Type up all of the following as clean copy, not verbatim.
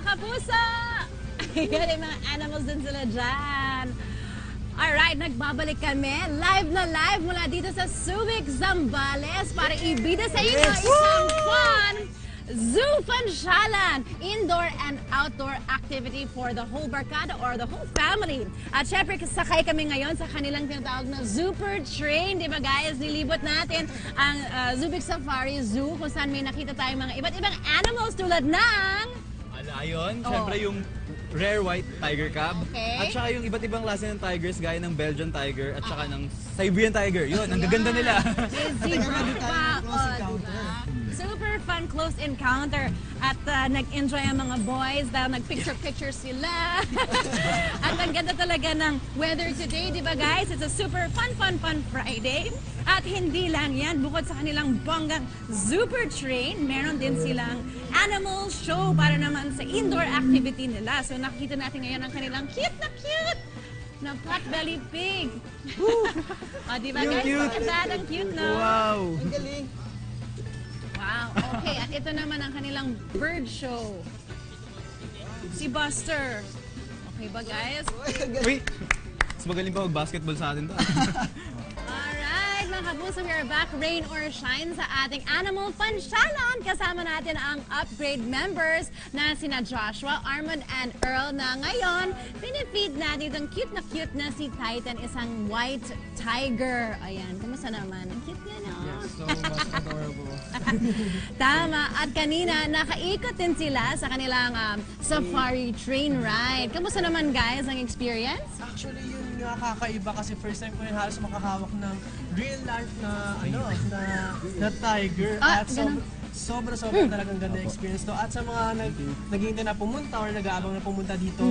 kapuso! Ayan, yung mga animals din sila dyan. Alright, nagbabalik kami live na live mula dito sa Subic, Zambales para ibida sa inyo isang fun Zoo Pansyalan, indoor and outdoor activity for the whole barkada or the whole family. At syempre, sakay kami ngayon sa kanilang tinatawag na Super Train. Di ba guys, nilibot natin ang Subic Safari Zoo kung saan may nakita tayong mga iba't ibang animals tulad ng... Lion, syempre yung rare white tiger cub. Okay. At saka yung iba't ibang klase ng tigers gaya ng Belgian tiger at saka ng Siberian tiger. Yun, ang gaganda nila. Super fun close encounter. At nag-enjoy ang mga boys dahil nag-picture-picture sila. At ang ganda talaga ng weather today, di ba guys? It's a super fun Friday. At hindi lang yan, bukod sa kanilang bonggang Super Train, meron din silang animal show para naman sa indoor activity nila. So nakikita natin ngayon ang kanilang cute na pot-bellied pig. O, di ba guys? Ang cute, no? Wow! Ang galing! Wow, okay. At ito naman ang kanilang bird show. Si Buster. Okay ba guys? Uy! Mas magaling pa mag-basketball sa atin to. Alright, mga kapuso, we are back, rain or shine, sa ating Animal Pansyalan. Kasama natin ang upgrade members na sina Joshua, Armand, and Earl na ngayon, pinifeed natin itong cute na si Titan, isang white tiger. Ayan, kamusta naman? Ang cute niya, no? Yes, so much adorable. Tama. At kanina, nakaikot din sila sa kanilang safari train ride. Kamusta naman guys ang experience? Actually, yun nga kakaiba kasi first time ko rin halos makakawak ng real life na na tiger. At sobra talagang ganda experience to. At sa mga naghihintay na pumunta or nag-aabang na pumunta dito,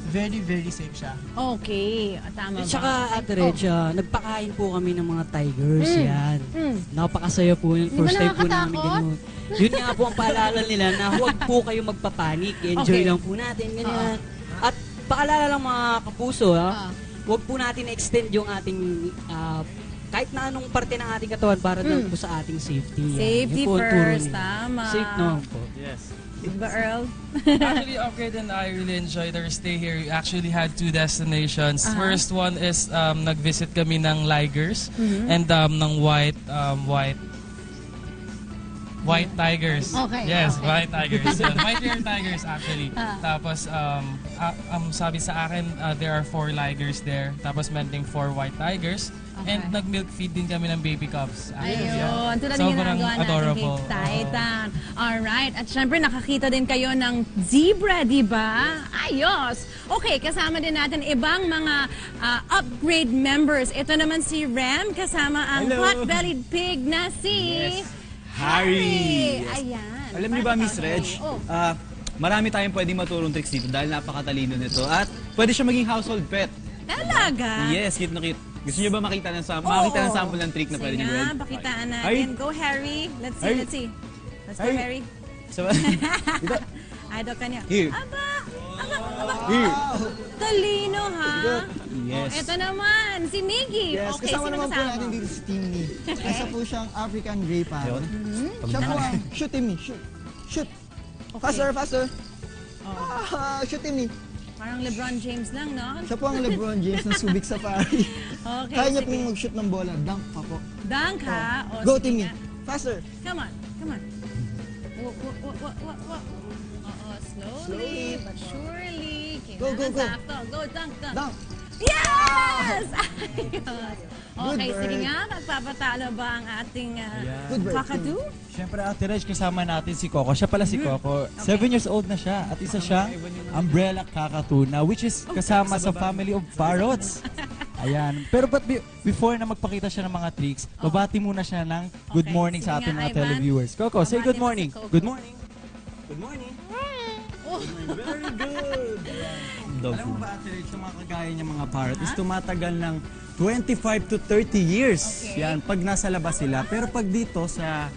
very safe siya. Okay. Tama ba? At saka, Ate Reg, nagpakain po kami ng mga tigers. Yan. Napakasaya po yun. First time po namin ganun. Yun nga po ang paalala nila na huwag po kayo magpapanik. Enjoy lang po natin. Ganyan. At paalala lang mga kapuso, huwag po natin extend yung ating kahit na anong parte ng ating katawan para doon po sa ating safety. Safety first, tama. Safe naman po. Yes. Diba, Earl? Actually, Upgrade and I really enjoyed our stay here. We actually had two destinations. First one is nag-visit kami ng Ligers and ng white tigers. Okay. Yes, okay. white tigers. White ear tigers actually. Tapos sabi sa akin there are 4 ligers there. Tapos meron 4 white tigers. Okay. And nag-milk feed din kami ng baby cubs. Ayun. Tulad ng Sobrang ginagawa natin adorable. kay Titan. Alright. At syempre nakakita din kayo ng zebra, di ba? Ayos. Okay, kasama din natin ibang mga upgrade members. Ito naman si Rem, kasama ang pot-bellied pig na si... Harry! Ayan. Alam niyo ba, Miss Reg, marami tayong pwedeng maturong tricks dito dahil napakatalino nito. At pwede siya maging household pet. Talaga? Yes, cute na cute. Gusto niyo ba makita ng sample ng trick na pwede niyo gawin? Sige, pakitaan natin. Go, Harry. Let's see. Let's go, Harry. Dito. Idol ka niya. Here. Aba! Here. Talino, ha? Yes. Ito naman, si Miggy. Yes, Okay, kasama sino naman po kasama? natin dito si Timmy. Isa po siyang African Grey Parrot. Siya po ang, shoot Timmy, shoot. Faster. Shoot Timmy. Parang LeBron James lang, no? Siya po ang LeBron James ng Subic Safari. Okay, Kaya niya sige. pong mag-shoot ng bola. Dunk pa po. Dunk, ha? O, Go sige Timmy. nga. Faster. Come on. Oo, slowly, but surely. Go. Sakto. Go, dunk. Dunk. Yes! Ayos. Okay, Good sige bird. nga. Magpapatalo ba ang ating Good bird. kakadu? Siyempre, Ate Reg, kasama natin si Coco. Siya pala si Coco. 7 years old na siya at isa siyang umbrella cockatoo na which is kasama sa family of parrots. Ayan. Pero before na magpakita siya ng mga tricks, babati muna siya ng good Okay, morning sige sa ating nga, mga Ivan. televiewers. Coco, say Babati good mo si morning. Coco. Good morning. Good morning. Oh. Very good. Dog Alam mo food. ba, Ate Reg, yung mga kagaya niya mga parrot is tumatagal ng 25 to 30 years. Okay. Yan, pag nasa labas sila. Pero pag dito sa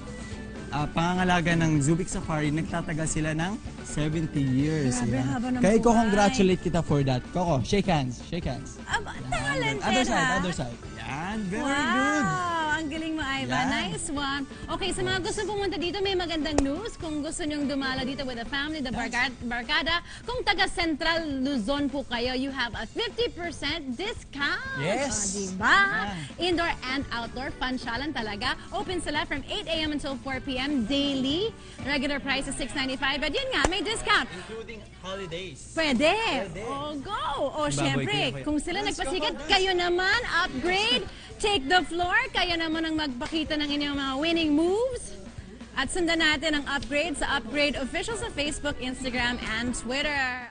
pangangalaga ng Subic Safari, nagtatagal sila ng 70 years. Grabe, Yan. haba ng Kaya buhay. congratulate kita for that. Coco, shake hands. Shake hands. Aba, talented, Other side, ha? other side. Yan, very Wow! good. Ang galing mo, Ivan. Nice one. Okay, sa mga gusto pumunta dito, may magandang news. Kung gusto nyong dumala dito with the family, the barkada, kung taga Central Luzon po kayo, you have a 50% discount. Yes. Diba? Indoor and outdoor, pansyalan talaga. Open sila from 8 a.m. until 4 p.m. daily. Regular price is $6.95. But yun nga, may discount. Including holidays. Pwede. O, go. O, syempre, kung sila nagpasikat, kayo naman, upgrade, take the floor, kayo naman ang magpakita ng inyong mga winning moves. At sundan natin ang upgrade sa Upgrade Official sa Facebook, Instagram, and Twitter.